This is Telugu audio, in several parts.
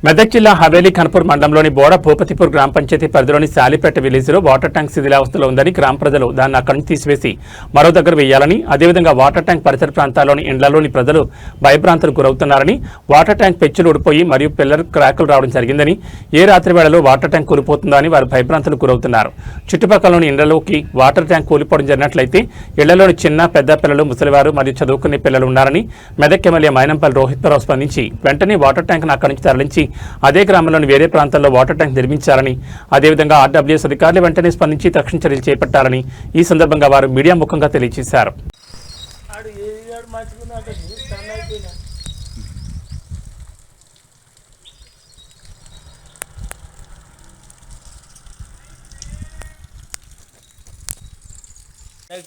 మెదక్ జిల్లా హవేలీ ఖన్పూర్ మండలంలోని బోడ భూపతిపూర్ గ్రామ పంచాయతీ పరిధిలోని శాలిపేట విలేజ్లో వాటర్ ట్యాంక్ శిథిలావస్థలో ఉందని గ్రామ ప్రజలు దాన్ని అక్కడి నుంచి తీసివేసి మరో దగ్గర వేయాలని, అదేవిధంగా వాటర్ ట్యాంక్ పరిసర ప్రాంతాల్లోని ఇండ్లలోని ప్రజలు భయభ్రాంతులకు గురవుతున్నారని, వాటర్ ట్యాంక్ పెచ్చులు ఊడిపోయి మరియు పిల్లర్ క్రాకులు రావడం జరిగిందని, ఏ రాత్రి వేళలో వాటర్ ట్యాంక్ కూలిపోతుందో అని వారు భయభ్రాంతులకు గురవుతున్నారు. చుట్టుపక్కలలోని ఇండ్లలోకి వాటర్ ట్యాంక్ కూలిపోవడం జరిగినట్లయితే ఇళ్లలోని చిన్న పెద్ద పిల్లలు, ముసలివారు మరియు చదువుకునే పిల్లలు ఉన్నారని మెదక్ ఎమ్మెల్యే మైనంపల్లి రోహిత్రావు స్పందించి వెంటనే వాటర్ ట్యాంక్ను అక్కడి నుంచి తరలించి అదే గ్రామంలోని వేరే ప్రాంతాల్లో వాటర్ ట్యాంక్ నిర్మించాలని, అదేవిధంగా ఆర్డబ్ల్యూఎస్ అధికారులు వెంటనే స్పందించి తక్షణ చర్యలు చేపట్టాలని ఈ సందర్భంగా వారు మీడియా ముఖంగా తెలియజేశారు.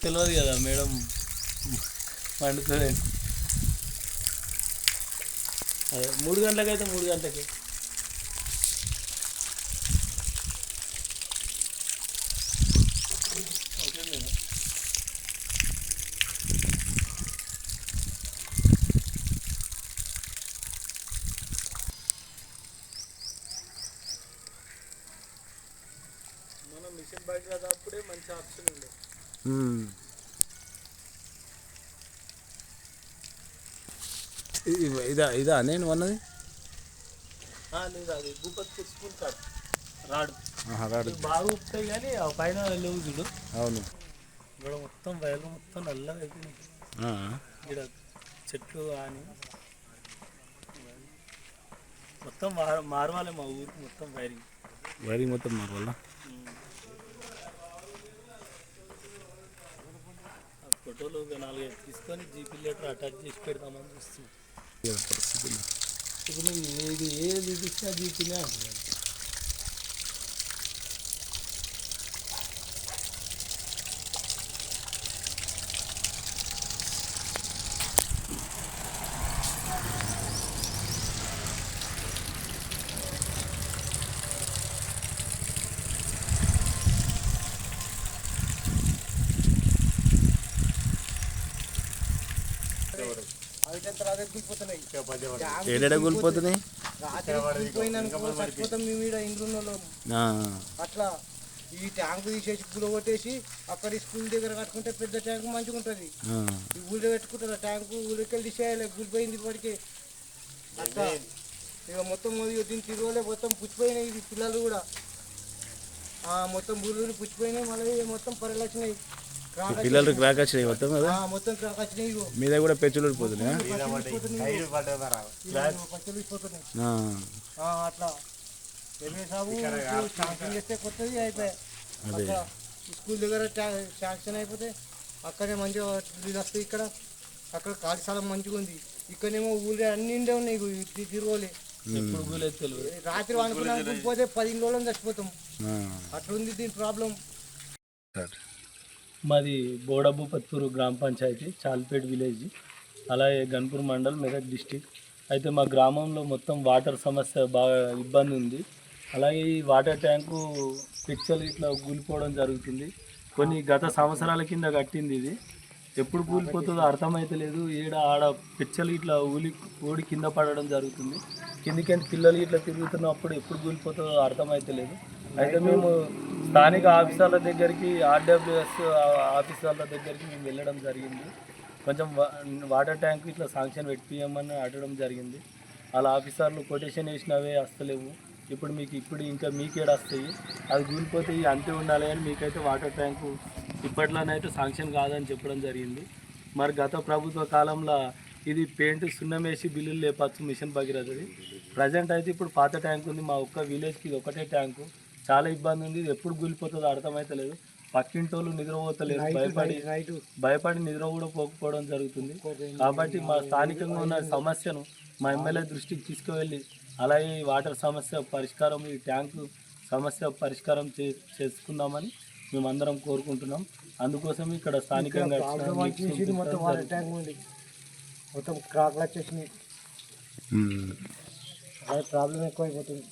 తెలియదు కదా మేడం, పండుతుంది. అదే 3 గంటలకైతే 3 గంటలకి ఓకే మేడం. మనం మిషన్ బయట కదా, అప్పుడే మంచి ఆప్షన్ ఉండే. ఇదా నేను అన్నది లేదు, అది భూపతి స్కూల్ కాదు, రాడు రాడు బాగా ఉప్పుతాయి కానీ ఆ పైన లేవు చూడు. అవును, ఇక్కడ మొత్తం వైర్లు మొత్తం నల్లగా అయిపోయినాయి. ఇక్కడ చెట్లు కానీ మొత్తం మారవాలి మా ఊరికి, మొత్తం వైరింగ్ మొత్తం మారవాలా. ఫోటోలు 4-5 తీసుకొని జీపీ లెటర్ అటాచ్ చేసి పెడతామని చూస్తున్నాం. ఇప్పుడు ఇది ఏది చూసినా జీపీనే అంటున్నాను. ఏడా కూలిపోతున్నాయి అట్లా. ఈ ట్యాంక్ తీసేసి గులగొట్టేసి అక్కడ స్కూల్ దగ్గర కట్టుకుంటే పెద్ద ట్యాంక్ మంచిగా ఉంటుంది. ఈ ఊళ్ళో పెట్టుకుంటారు ట్యాంకు, ఊరికెళ్ళి తీసేయాలి, గులిపోయింది ఇప్పటికే. అట్లా ఇక మొత్తం దీన్ని తిరగలే, మొత్తం పుచ్చిపోయినాయి. ఇది పిల్లలు కూడా మొత్తం బుర్రలు పుచ్చిపోయినాయి. మళ్ళీ మొత్తం పరిలక్షణాయి, పిల్లలు క్రాక్ వచ్చినాయి మొత్తం కదా, మొత్తం క్రాక్ వచ్చినాయి. మీద కూడా పెచ్చులు ఊడిపోతున్నాయి. అట్లా శాంక్షన్ చేస్తే కొత్తది అయిపోయాయి. స్కూల్ దగ్గర శాంక్షన్ అయిపోతే అక్కడే మంచిగా ఇది వస్తుంది. ఇక్కడ అక్కడ ఖాళీ స్థలం మంచిగా ఉంది. ఇక్కడేమో ఊళ్ళో అన్ని ఇండే ఉన్నాయి, తిరగలే. రాత్రి అనుకున్నాను పోతే 10 రోజులు చచ్చిపోతాం. అట్లుంది దీని ప్రాబ్లం. మాది బోడ భూపతిపూర్ గ్రామ పంచాయతీ, చాల్పేట్ విలేజ్, అలాగే గన్పూర్ మండల్, మెదక్ డిస్టిక్. అయితే మా గ్రామంలో మొత్తం వాటర్ సమస్య బాగా ఇబ్బంది ఉంది. అలాగే ఈ వాటర్ ట్యాంకు పిక్చర్లు ఇట్లా కూలిపోవడం జరుగుతుంది. కొన్ని గత సంవత్సరాల కింద కట్టింది, ఇది ఎప్పుడు కూలిపోతుందో అర్థమైతే లేదు. ఆడ పిక్చర్లు ఇట్లా ఊడి కింద పడడం జరుగుతుంది. కిందికి పిల్లలు ఇట్లా తిరుగుతున్నప్పుడు ఎప్పుడు కూలిపోతుందో అర్థమైతే లేదు. అయితే మేము స్థానిక ఆఫీసర్ల దగ్గరికి, ఆర్డబ్ల్యూఎస్ ఆఫీసర్ల దగ్గరికి మేము వెళ్ళడం జరిగింది. కొంచెం వాటర్ ట్యాంక్ ఇట్లా శాంక్షన్ పెట్టియమని అడగడం జరిగింది. వాళ్ళ ఆఫీసర్లు కొటేషన్ వేసినవే వస్తలేవు, ఇప్పుడు ఇంకా మీకేడ వస్తాయి, అది కూలిపోతే అంతే ఉండాలి అని మీకైతే వాటర్ ట్యాంకు ఇప్పట్లోనైతే శాంక్షన్ కాదని చెప్పడం జరిగింది. మరి గత ప్రభుత్వ కాలంలో ఇది పెయింట్ సున్నం వేసి బిల్లులు లేపచ్చు మిషన్ భగీరథది. ప్రజెంట్ అయితే ఇప్పుడు పాత ట్యాంక్ ఉంది. మా ఒక్క విలేజ్కి ఇది ఒకటే ట్యాంకు, చాలా ఇబ్బంది ఉంది. ఇది ఎప్పుడు కూలిపోతుందో అర్థమైతలేదు. పక్కింటోళ్ళు నిద్రపోతలేరు, భయపడి నిద్ర కూడా పోకపోవడం జరుగుతుంది. కాబట్టి మా స్థానికంగా ఉన్న సమస్యను మా ఎమ్మెల్యే దృష్టికి తీసుకువెళ్ళి, అలాగే ఈ వాటర్ సమస్య పరిష్కారం, ఈ ట్యాంకు సమస్య పరిష్కారం చేసుకుందామని మేమందరం కోరుకుంటున్నాం. అందుకోసం ఇక్కడ స్థానికంగా మొత్తం క్రాక్లు వచ్చేసినాయి, ప్రాబ్లం ఎక్కువైపోతుంది.